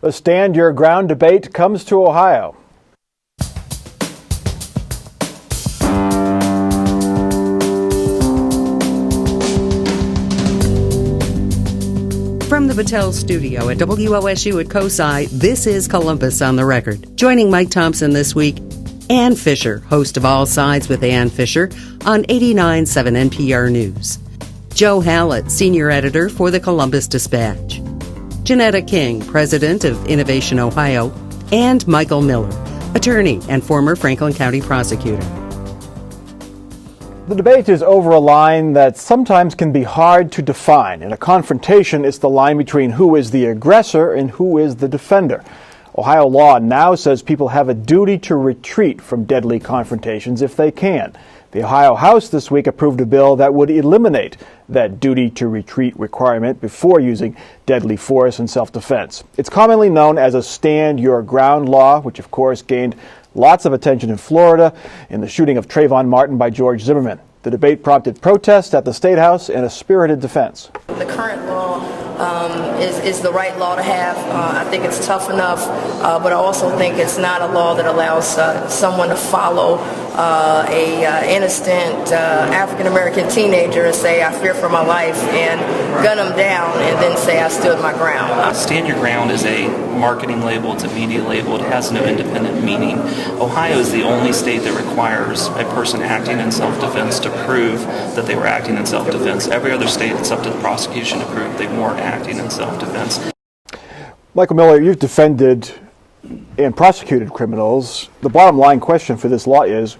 A Stand Your Ground debate comes to Ohio. From the Battelle studio at WOSU at COSI, this is Columbus on the Record. Joining Mike Thompson this week, Ann Fisher, host of All Sides with Ann Fisher on 89.7 NPR News. Joe Hallett, senior editor for the Columbus Dispatch. Janetta King, president of Innovation Ohio, and Michael Miller, attorney and former Franklin County prosecutor. The debate is over a line that sometimes can be hard to define. In a confrontation, it's the line between who is the aggressor and who is the defender. Ohio law now says people have a duty to retreat from deadly confrontations if they can. The Ohio House this week approved a bill that would eliminate that duty to retreat requirement before using deadly force in self-defense. It's commonly known as a Stand Your Ground law, which of course gained lots of attention in Florida in the shooting of Trayvon Martin by George Zimmerman. The debate prompted protests at the State House and a spirited defense. The current law is the right law to have. I think it's tough enough, but I also think it's not a law that allows someone to follow a innocent African-American teenager and say, I fear for my life, and gun him down, and then say, I stood my ground. Stand Your Ground is a marketing label, it's a media label, it has no independent meaning. Ohio is the only state that requires a person acting in self-defense to prove that they were acting in self-defense. Every other state, it's up to the prosecution to prove they weren't acting in self-defense. Michael Miller, you've defended and prosecuted criminals. The bottom line question for this law is,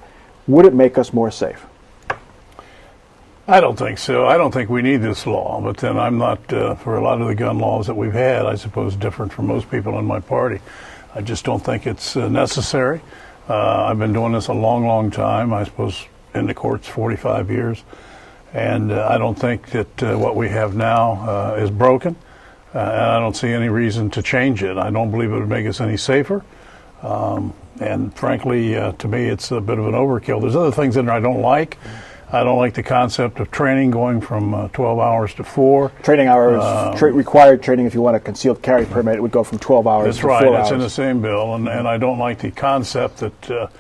would it make us more safe? I don't think so. I don't think we need this law, but then I'm not for a lot of the gun laws that we've had, I suppose different from most people in my party. I just don't think it's necessary. I've been doing this a long, long time. I suppose in the courts 45 years. And I don't think that what we have now is broken. And I don't see any reason to change it. I don't believe it would make us any safer. And frankly, to me, it's a bit of an overkill. There's other things in there I don't like. I don't like the concept of training going from 12 hours to 4. Training hours, required training if you want a concealed carry permit, it would go from 12 hours to 4 hours. That's right. It's in the same bill. And I don't like the concept that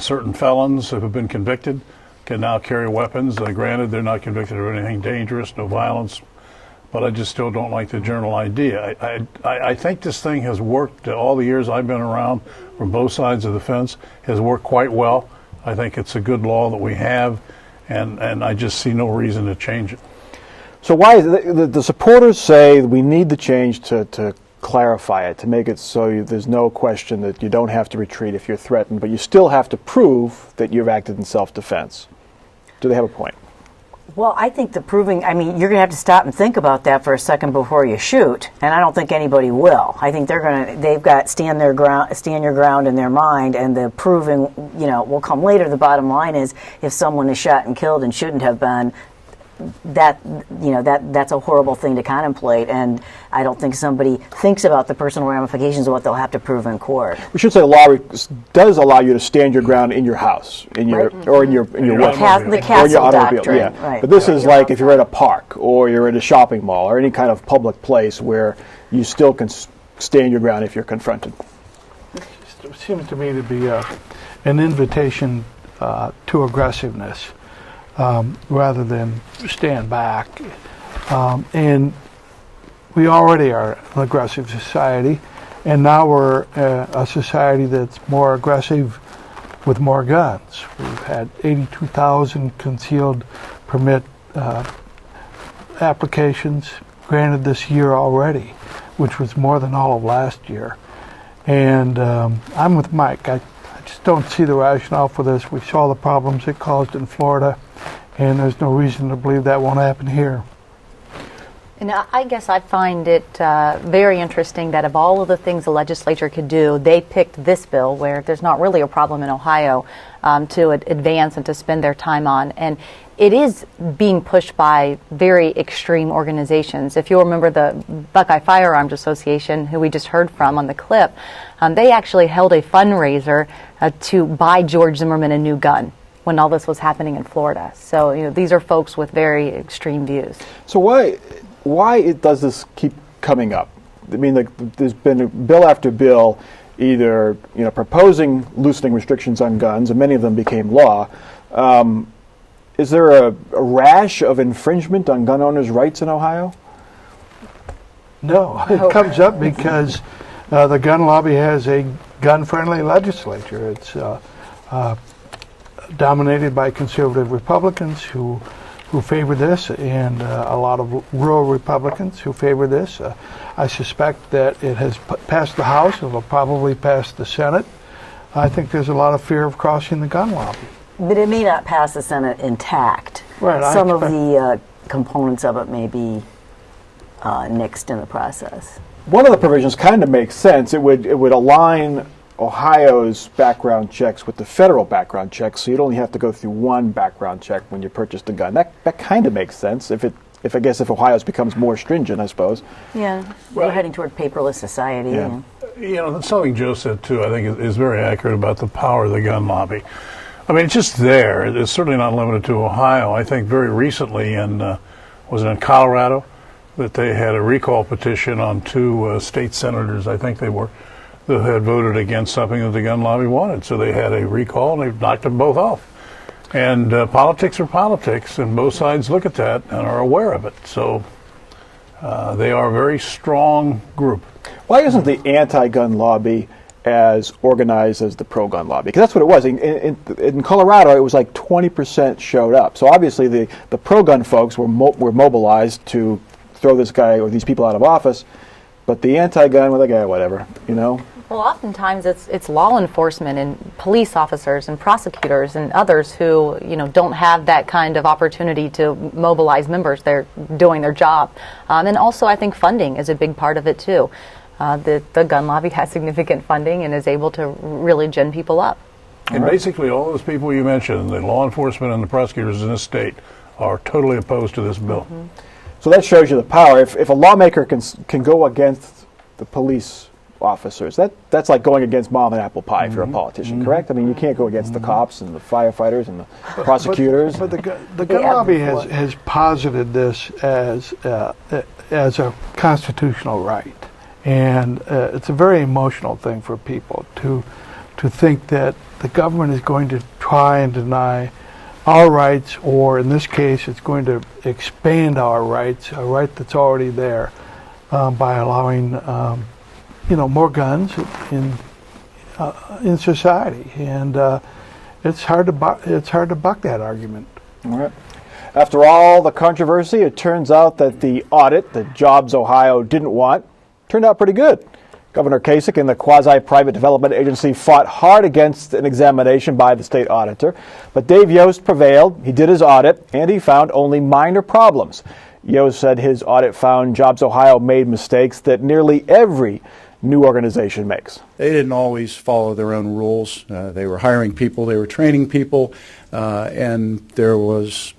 certain felons who have been convicted can now carry weapons. Granted, they're not convicted of anything dangerous, no violence, but I just still don't like the general idea. I think this thing has worked all the years I've been around from both sides of the fence, has worked quite well. I think it's a good law that we have, and I just see no reason to change it. So why is the supporters say we need the change to clarify it, to make it so there's no question that you don't have to retreat if you're threatened, but you still have to prove that you've acted in self-defense. Do they have a point? Well, I think the proving, you're going to have to stop and think about that for a second before you shoot, and I don't think anybody will. I think they've got stand your ground in their mind, and the proving, will come later. The bottom line is, if someone is shot and killed and shouldn't have been, that's a horrible thing to contemplate, and I don't think somebody thinks about the personal ramifications of what they'll have to prove in court. We should say the law does allow you to stand your ground in your house, in your or in your the castle doctrine. Yeah. Right. But this is like if you're at a park or you're at a shopping mall or any kind of public place where you still can stand your ground if you're confronted. It seems to me to be an invitation to aggressiveness. Rather than stand back. And we already are an aggressive society, and now we're a society that's more aggressive with more guns. We've had 82,000 concealed permit applications granted this year already, which was more than all of last year. And I'm with Mike. I just don't see the rationale for this. We saw the problems it caused in Florida, and there's no reason to believe that won't happen here. And I guess I find it very interesting that of all of the things the legislature could do, they picked this bill where there's not really a problem in Ohio to advance and to spend their time on. And it is being pushed by very extreme organizations. If you'll remember the Buckeye Firearms Association, who we just heard from on the clip, they actually held a fundraiser to buy George Zimmerman a new gun when all this was happening in Florida. So, these are folks with very extreme views. So why does this keep coming up? I mean, there's been bill after bill, either proposing loosening restrictions on guns, and many of them became law. Is there a rash of infringement on gun owners' rights in Ohio? No, it comes up because the gun lobby has a gun-friendly legislature. It's dominated by conservative Republicans who favor this, and a lot of rural Republicans who favor this. I suspect that it has passed the House. It will probably pass the Senate. I think there's a lot of fear of crossing the gun lobby. But it may not pass the Senate intact. Right, Some of the components of it may be nixed in the process. One of the provisions kind of makes sense. It would align Ohio's background checks with the federal background checks, so you'd only have to go through one background check when you purchased a gun. That kind of makes sense. If Ohio's becomes more stringent, I suppose. Yeah, we're heading toward paperless society. Yeah. Something Joe said too, I think, is very accurate about the power of the gun lobby. I mean, it's just there. It's certainly not limited to Ohio. I think very recently was it in Colorado, that they had a recall petition on two state senators, I think they were, that had voted against something that the gun lobby wanted. So they had a recall, and they knocked them both off. And politics are politics, and both sides look at that and are aware of it. So they are a very strong group. Why isn't the anti-gun lobby as organized as the pro-gun lobby? Because that's what it was. In Colorado, it was like 20% showed up. So obviously the pro-gun folks were mobilized to throw this guy or these people out of office, but the anti-gun, well, the guy, whatever, Well, oftentimes it's law enforcement and police officers and prosecutors and others who don't have that kind of opportunity to mobilize members. They're doing their job, and also I think funding is a big part of it too. The gun lobby has significant funding and is able to really gin people up. And basically, all those people you mentioned, the law enforcement and the prosecutors in this state, are totally opposed to this bill. Mm-hmm. So that shows you the power. If a lawmaker can go against the police officers, that's like going against mom and apple pie if you're a politician, correct? I mean, you can't go against the cops and the firefighters and the prosecutors. But the gun lobby has posited this as a constitutional right, and it's a very emotional thing for people to think that the government is going to try and deny our rights, or in this case, it's going to expand our rights, a right that's already there, by allowing more guns in society, and it's hard to buck that argument. All right. After all the controversy, it turns out that the audit that Jobs Ohio didn't want turned out pretty good. Governor Kasich and the quasi-private development agency fought hard against an examination by the state auditor, but Dave Yost prevailed. He did his audit, and he found only minor problems. Yost said his audit found Jobs Ohio made mistakes that nearly every new organization makes. They didn't always follow their own rules. They were hiring people, they were training people, and there was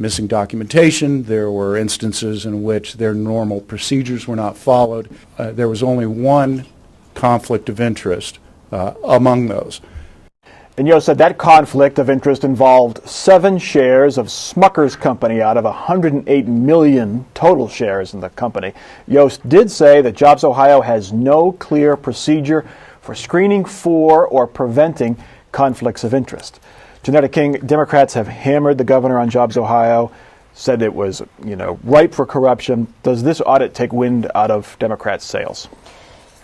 missing documentation. There were instances in which their normal procedures were not followed. There was only one conflict of interest among those. And Yost said that conflict of interest involved 7 shares of Smucker's company out of 108 million total shares in the company. Yost did say that Jobs Ohio has no clear procedure for screening for or preventing conflicts of interest. Janetta King, Democrats have hammered the governor on Jobs Ohio, said it was, ripe for corruption. Does this audit take wind out of Democrats' sails?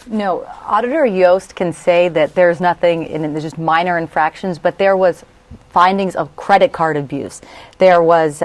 No, Auditor Yost can say that there's nothing, and there's just minor infractions, but there was findings of credit card abuse. There was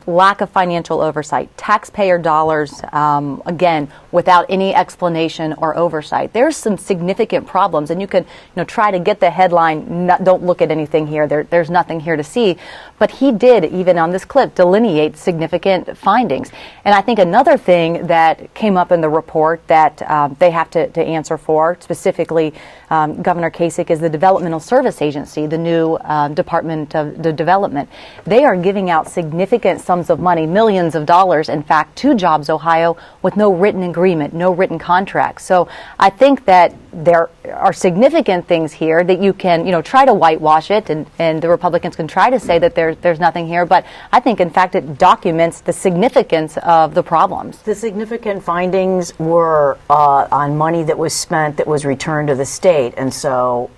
lack of financial oversight, taxpayer dollars, again, without any explanation or oversight. There's some significant problems, and you can try to get the headline, don't look at anything here, there's nothing here to see. But he did, even on this clip, delineate significant findings. And I think another thing that came up in the report that they have to answer for, specifically Governor Kasich, is the Developmental Service Agency, the new Department of the Development. They are giving giving out significant sums of money, millions of dollars, in fact, to Jobs Ohio with no written agreement, no written contract. So I think that there are significant things here that you can, try to whitewash it, and the Republicans can try to say that there's nothing here. But I think, in fact, it documents the significance of the problems. The significant findings were on money that was spent that was returned to the state, and so,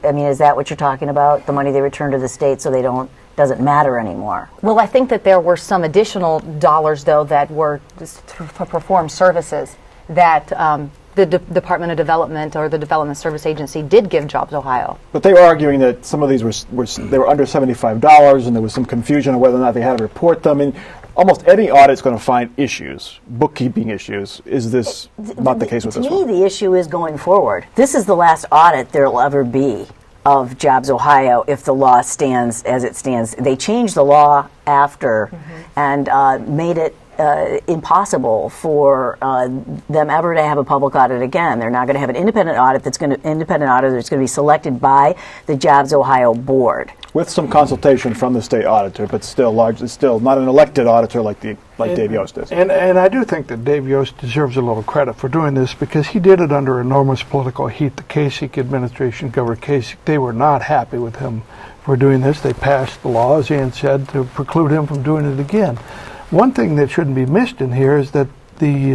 I mean, is that what you're talking about? The money they returned to the state, so doesn't matter anymore. Well, I think that there were some additional dollars, though, that were to perform services that the Department of Development or the Development Service Agency did give Jobs Ohio. But they were arguing that some of these they were under $75, and there was some confusion on whether or not they had to report them. And almost any audit's going to find issues, bookkeeping issues. Is this not the case with this one? To me, the issue is going forward. This is the last audit there will ever be of Jobs Ohio if the law stands as it stands. They changed the law after and made it impossible for them ever to have a public audit again. They're not going to have an independent auditor that's going to be selected by the Jobs Ohio board. With some consultation from the state auditor, but still not an elected auditor like Dave Yost is. And I do think that Dave Yost deserves a little credit for doing this because he did it under enormous political heat. The Kasich administration, Governor Kasich, they were not happy with him for doing this. They passed the law, as Ann said, to preclude him from doing it again. One thing that shouldn't be missed in here is that the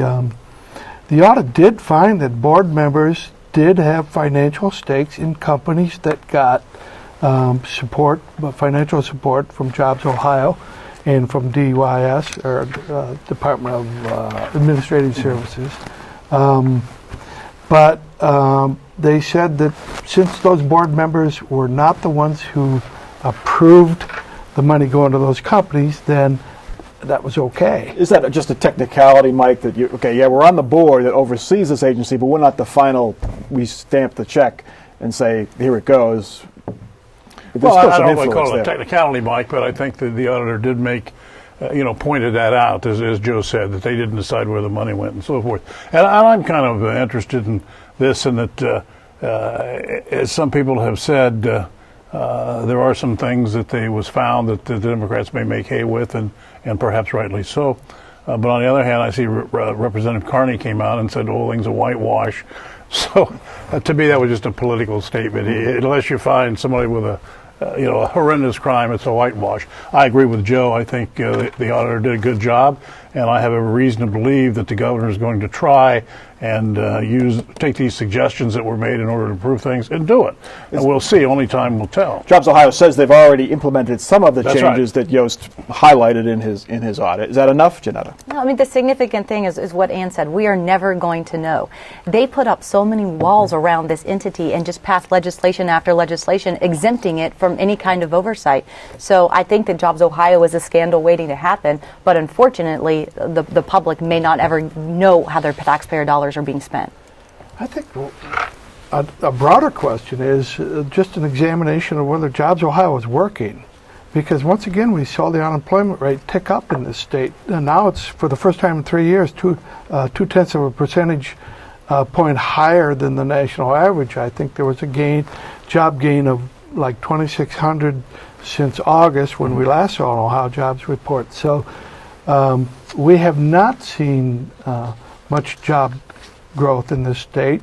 audit did find that board members did have financial stakes in companies that got financial support from Jobs Ohio and from DYS, or Department of Administrative Services. But they said that since those board members were not the ones who approved the money going to those companies, then that was okay. Is that just a technicality, Mike, that we're on the board that oversees this agency, but we're not the final, we stamp the check and say, here it goes. Well, I don't want to call it a technicality, Mike, but I think that the auditor did pointed that out, as Joe said, that they didn't decide where the money went and so forth. And I'm kind of interested in this, and that, as some people have said, there are some things that was found that the Democrats may make hay with, and perhaps rightly so. But on the other hand, I see Representative Carney came out and said the whole thing's a whitewash. So to me, that was just a political statement. Unless you find somebody with a horrendous crime, it's a whitewash. I agree with Joe. I think the auditor did a good job, and I have every reason to believe that the governor is going to try and take these suggestions that were made in order to improve things and do it. And we'll see. Only time will tell. Jobs Ohio says they've already implemented some of the changes that Yost highlighted in his audit. Is that enough, Janetta? No, I mean, the significant thing is what Ann said. We are never going to know. They put up so many walls around this entity and just passed legislation after legislation exempting it from any kind of oversight. So I think that Jobs Ohio is a scandal waiting to happen, but unfortunately, the public may not ever know how their taxpayer dollars are being spent. I think a broader question is just an examination of whether Jobs Ohio is working. Because once again, we saw the unemployment rate tick up in this state. And now it's, for the first time in 3 years, 2/10 of a percentage point higher than the national average. I think there was a job gain of like 2,600 since August when we last saw an Ohio jobs report. So we have not seen much job growth in this state.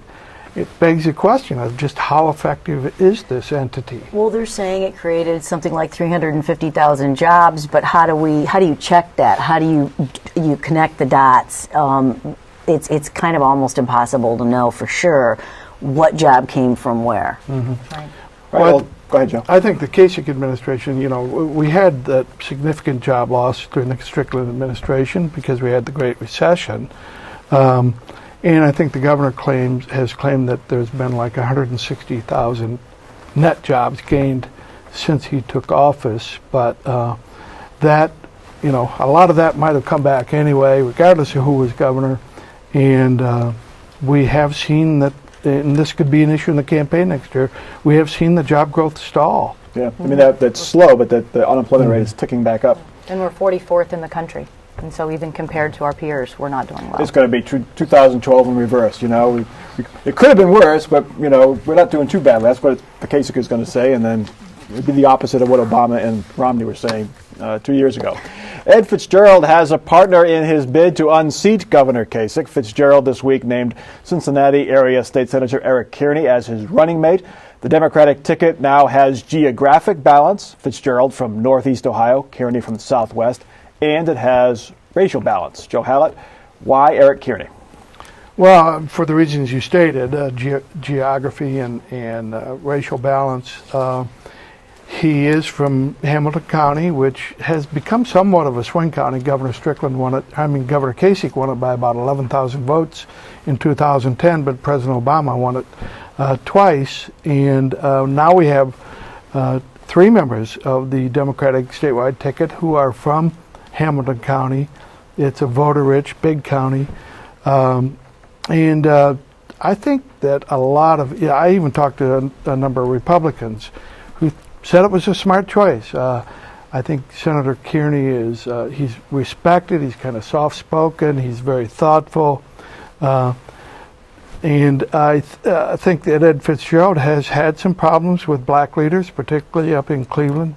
It begs the question of just how effective is this entity? Well, they're saying it created something like 350,000 jobs, but how do you check that? How do you connect the dots? It's kind of almost impossible to know for sure what job came from where. Mm-hmm. Right. Well, go ahead, Joe. I think the Kasich administration, we had that significant job loss during the Strickland administration because we had the Great Recession. And I think the governor has claimed that there's been like 160,000 net jobs gained since he took office. But that, a lot of that might have come back anyway, regardless of who was governor. And we have seen that, and this could be an issue in the campaign next year, we have seen the job growth stall. Yeah, I mean, that's slow, but the unemployment rate is ticking back up. And we're 44th in the country. And so even compared to our peers, we're not doing well. It's going to be 2012 in reverse, it could have been worse, but, we're not doing too badly. That's what the Kasich is going to say, and then it would be the opposite of what Obama and Romney were saying 2 years ago. Ed Fitzgerald has a partner in his bid to unseat Governor Kasich. Fitzgerald this week named Cincinnati area State Senator Eric Kearney as his running mate. The Democratic ticket now has geographic balance. Fitzgerald from Northeast Ohio, Kearney from the Southwest, and it has racial balance. Joe Hallett, why Eric Kearney? Well, for the reasons you stated, geography and racial balance. He is from Hamilton County, which has become somewhat of a swing county. Governor Kasich won it by about 11,000 votes in 2010, but President Obama won it twice. And now we have 3 members of the Democratic statewide ticket who are from Hamilton County. It's a voter-rich, big county. And I think that I even talked to a number of Republicans who said it was a smart choice. I think Senator Kearney he's respected, he's kind of soft-spoken, he's very thoughtful. And I think that Ed Fitzgerald has had some problems with black leaders, particularly up in Cleveland,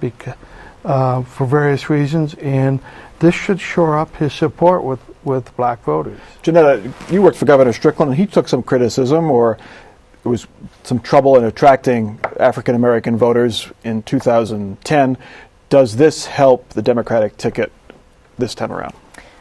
for various reasons, and this should shore up his support with black voters. Janetta, you worked for Governor Strickland, and he took some criticism, or there was some trouble in attracting African-American voters in 2010. Does this help the Democratic ticket this time around?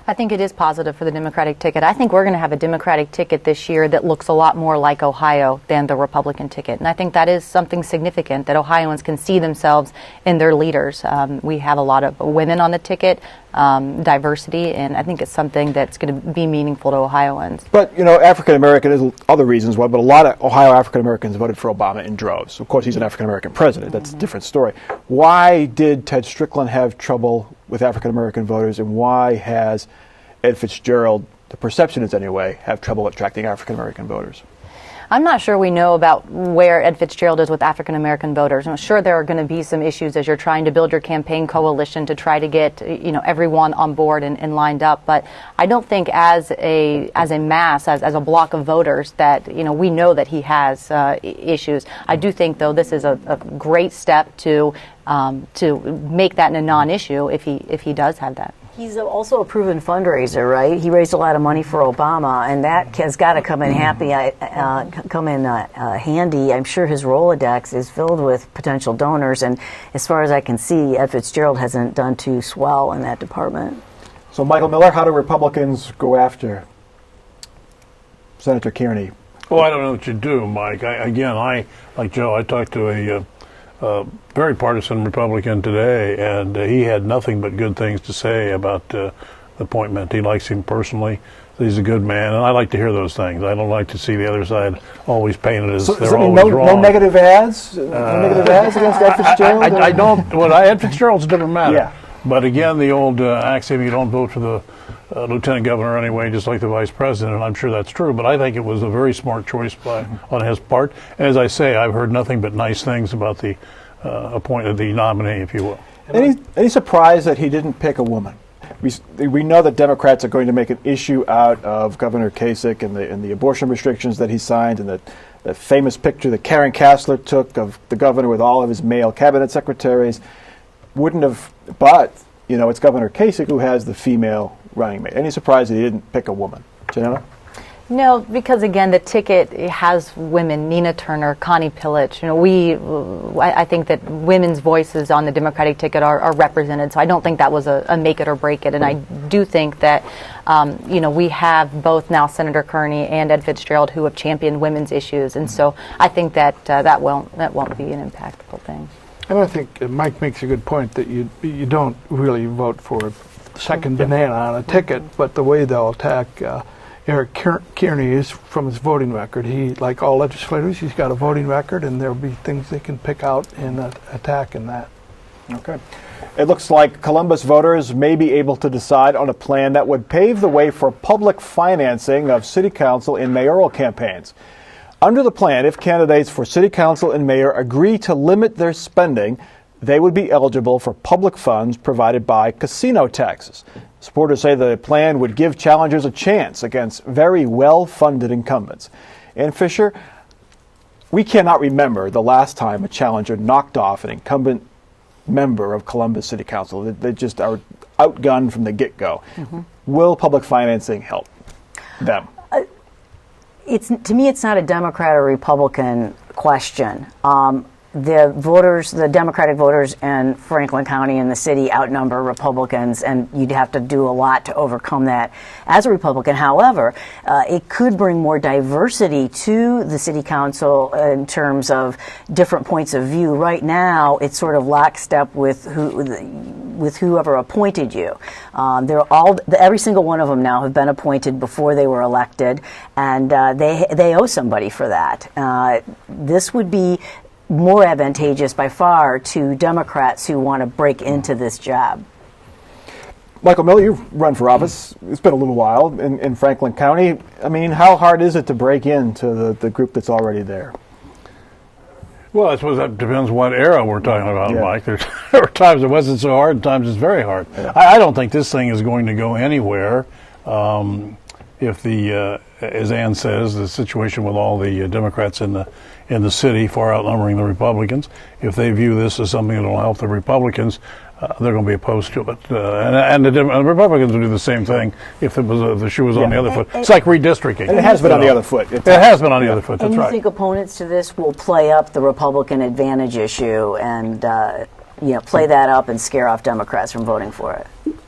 I think it is positive for the Democratic ticket. I think we're going to have a Democratic ticket this year that looks a lot more like Ohio than the Republican ticket. And I think that is something significant, that Ohioans can see themselves in their leaders. We have a lot of women on the ticket, diversity, and I think it's something that's going to be meaningful to Ohioans. But, African-American is other reasons why, but a lot of Ohio African-Americans voted for Obama in droves. Of course, he's an African-American president. That's a different story. Why did Ted Strickland have trouble with African-American voters, and why has Ed Fitzgerald, the perception is anyway, have trouble attracting African-American voters? I'm not sure we know about where Ed Fitzgerald is with African-American voters. I'm sure there are going to be some issues as you're trying to build your campaign coalition to try to get everyone on board and lined up. But I don't think as a mass, as a block of voters, that we know that he has issues. I do think, though, this is a great step to make that a non-issue if he does have that. He's also a proven fundraiser, right? He raised a lot of money for Obama, and that has got to come in handy. I'm sure his Rolodex is filled with potential donors, and as far as I can see, Ed Fitzgerald hasn't done too swell in that department. So, Michael Miller, how do Republicans go after Senator Kearney? Well, I don't know what you do, Mike. Like Joe, I talked to a very partisan Republican today, and he had nothing but good things to say about the appointment. He likes him personally. He's a good man, and I like to hear those things. I don't like to see the other side always painted as they're always wrong. No negative ads? No negative ads against Ed Fitzgerald? I don't. Well, Ed Fitzgerald's a different matter. Yeah. But again, the old axiom, you don't vote for the lieutenant governor anyway, just like the vice president, and I'm sure that's true. But I think it was a very smart choice on his part. And as I say, I've heard nothing but nice things about the the nominee, if you will. Any surprise that he didn't pick a woman? We know that Democrats are going to make an issue out of Governor Kasich and the abortion restrictions that he signed, and the famous picture that Karen Kassler took of the governor with all of his male cabinet secretaries. But it's Governor Kasich who has the female running mate. Any surprise that he didn't pick a woman? Janella? No, because again, the ticket has women, Nina Turner, Connie Pillich. I think that women's voices on the Democratic ticket are represented, so I don't think that was a make it or break it. And I do think that, we have both now Senator Kearney and Ed Fitzgerald who have championed women's issues, and so I think that that won't be an impactful thing. And I think Mike makes a good point that you don't really vote for a second banana on a ticket, but the way they'll attack Eric Kearney is from his voting record. He, like all legislators, he's got a voting record, and there'll be things they can pick out and attack in that. Okay. It looks like Columbus voters may be able to decide on a plan that would pave the way for public financing of city council and mayoral campaigns. Under the plan, if candidates for city council and mayor agree to limit their spending, they would be eligible for public funds provided by casino taxes. Supporters say the plan would give challengers a chance against very well-funded incumbents. Ann Fisher, we cannot remember the last time a challenger knocked off an incumbent member of Columbus City Council. They just are outgunned from the get-go. Will public financing help them? To me, it's not a Democrat or Republican question. The Democratic voters in Franklin County and the city outnumber Republicans, and you'd have to do a lot to overcome that as a Republican. However, it could bring more diversity to the city council in terms of different points of view. Right now, it's sort of lockstep with whoever appointed you. Every single one of them now have been appointed before they were elected, and they owe somebody for that. This would be more advantageous by far to Democrats who want to break into this job. Michael Miller, you've run for office. It's been a little while in Franklin County. I mean, how hard is it to break into the group that's already there? Well, I suppose that depends what era we're talking about, Yeah. Mike. There are times it wasn't so hard, and times it's very hard. Yeah. I don't think this thing is going to go anywhere. If as Ann says, the situation with all the Democrats in the city far outnumbering the Republicans, if they view this as something that will help the Republicans, they're going to be opposed to it. And the Republicans will do the same thing if the shoe was on the other foot. It's like redistricting. And it has been on the other foot. It has been on the other foot, And that's you right. think opponents to this will play up the Republican advantage issue and play that up and scare off Democrats from voting for it?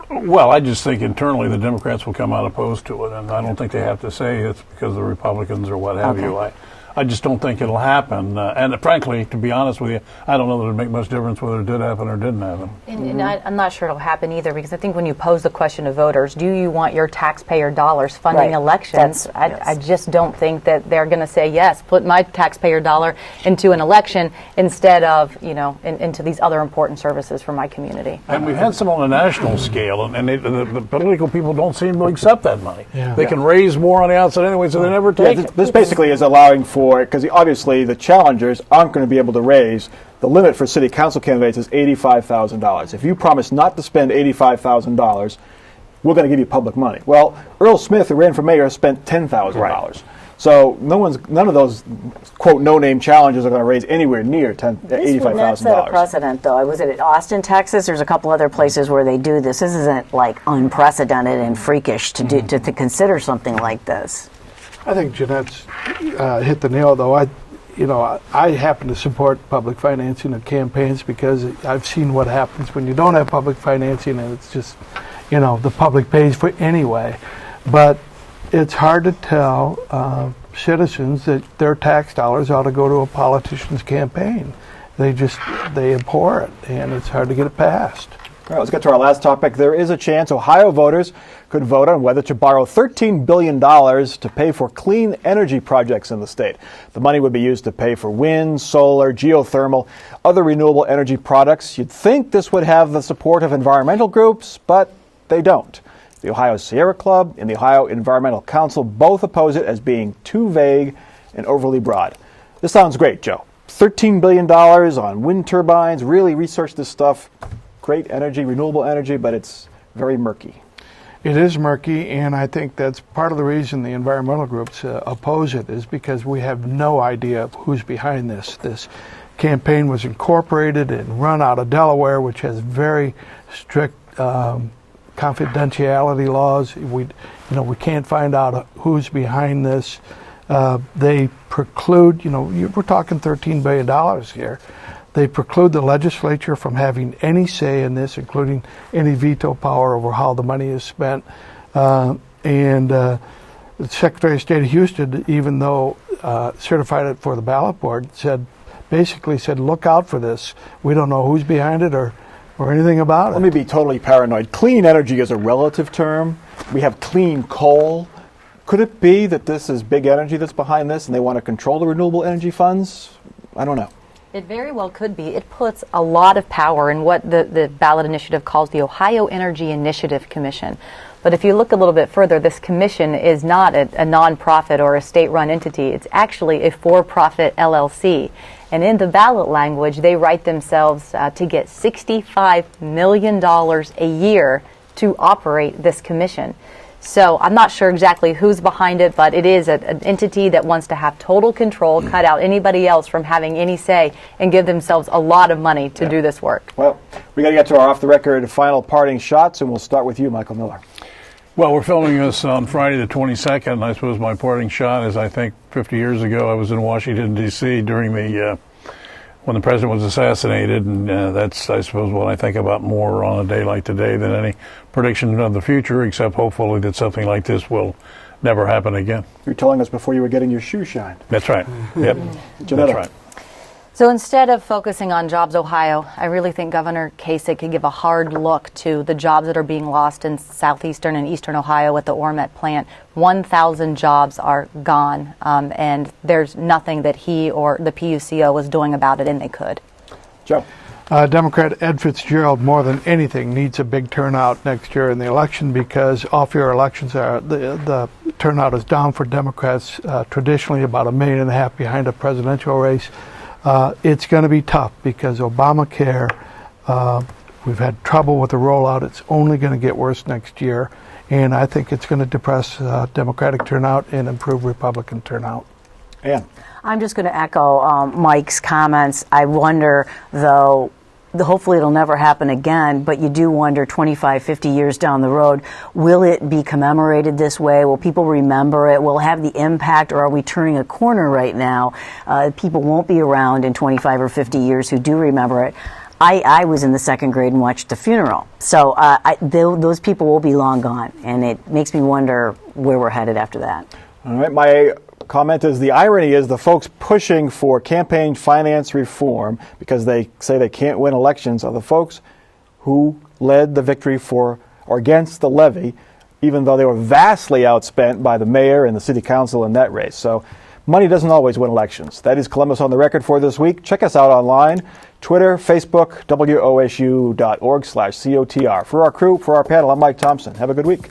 Well, I just think internally the Democrats will come out opposed to it, and I don't think they have to say it's because of the Republicans or what have you. I just don't think it'll happen. And frankly, to be honest with you, I don't know that it would make much difference whether it did happen or didn't happen. And I'm not sure it'll happen either, because I think when you pose the question to voters, do you want your taxpayer dollars funding Right. elections? I just don't think that they're going to say, yes, put my taxpayer dollar into an election instead of, into these other important services for my community. And we've had some on a national scale, and the political people don't seem to accept that money. Yeah. They can raise more on the outside anyway, so they never take it. This basically is allowing for, because obviously the challengers aren't going to be able to raise, the limit for city council candidates is $85,000. If you promise not to spend $85,000, we're going to give you public money. Well, Earl Smith, who ran for mayor, spent $10,000. Right. So none of those, quote, no-name challengers are going to raise anywhere near This would not set a $85,000. precedent, though. Was it at Austin, Texas? There's a couple other places where they do this. This isn't like unprecedented and freakish to do to consider something like this. I think Jeanette's hit the nail, though. I happen to support public financing of campaigns because I've seen what happens when you don't have public financing, and it's just, the public pays for it anyway. But it's hard to tell citizens that their tax dollars ought to go to a politician's campaign. They abhor it, and it's hard to get it passed. All right, let's get to our last topic. There is a chance Ohio voters could vote on whether to borrow $13 billion to pay for clean energy projects in the state. The money would be used to pay for wind, solar, geothermal, other renewable energy products. You'd think this would have the support of environmental groups, but they don't. The Ohio Sierra Club and the Ohio Environmental Council both oppose it as being too vague and overly broad. This sounds great, Joe. $13 billion on wind turbines, really research this stuff. Great energy, renewable energy, but it's very murky. It is murky, and I think that's part of the reason the environmental groups oppose it, is because we have no idea who's behind this. This campaign was incorporated and run out of Delaware, which has very strict confidentiality laws. We can't find out who's behind this. They preclude, we're talking $13 billion here. They preclude the legislature from having any say in this, including any veto power over how the money is spent. And the Secretary of State of Houston, even though certified it for the ballot board, basically said, look out for this. We don't know who's behind it or anything about it. Let me be totally paranoid. Clean energy is a relative term. We have clean coal. Could it be that this is big energy that's behind this and they want to control the renewable energy funds? I don't know. It very well could be. It puts a lot of power in what the ballot initiative calls the Ohio Energy Initiative Commission. But if you look a little bit further, this commission is not a nonprofit or a state-run entity. It's actually a for-profit LLC. And in the ballot language, they write themselves to get $65 million a year to operate this commission. So I'm not sure exactly who's behind it, but it is an entity that wants to have total control, cut out anybody else from having any say, and give themselves a lot of money to do this work. Well, we got to get to our off-the-record final parting shots, and we'll start with you, Michael Miller. Well, we're filming this on Friday the 22nd, and I suppose my parting shot is, I think 50 years ago I was in Washington, D.C. during the when the president was assassinated, and that's, I suppose, what I think about more on a day like today than any prediction of the future, except hopefully that something like this will never happen again. You were telling us before you were getting your shoe shined. That's right. Yep. Janetta. That's right. So instead of focusing on Jobs Ohio, I really think Governor Kasich could give a hard look to the jobs that are being lost in southeastern and eastern Ohio at the Ormet plant. 1,000 jobs are gone, and there's nothing that he or the PUCO is doing about it, and they could. Joe. Democrat Ed Fitzgerald, more than anything, needs a big turnout next year in the election, because off-year elections are the turnout is down for Democrats, traditionally about 1.5 million behind a presidential race. It's going to be tough because Obamacare, we've had trouble with the rollout. It's only going to get worse next year, and I think it's going to depress Democratic turnout and improve Republican turnout. Ann. I'm just going to echo Mike's comments. I wonder, though, hopefully it'll never happen again, but you do wonder 25, 50 years down the road, will it be commemorated this way? Will people remember it? Will it have the impact, or are we turning a corner right now? People won't be around in 25 or 50 years who do remember it. I was in the second grade and watched the funeral. So those people will be long gone, and it makes me wonder where we're headed after that. All right, my comment is the irony is the folks pushing for campaign finance reform because they say they can't win elections are the folks who led the victory for or against the levy, even though they were vastly outspent by the mayor and the city council in that race. So money doesn't always win elections. That is Columbus on the Record for this week. Check us out online, Twitter, Facebook, wosu.org/COTR. For our crew, for our panel, I'm Mike Thompson. Have a good week.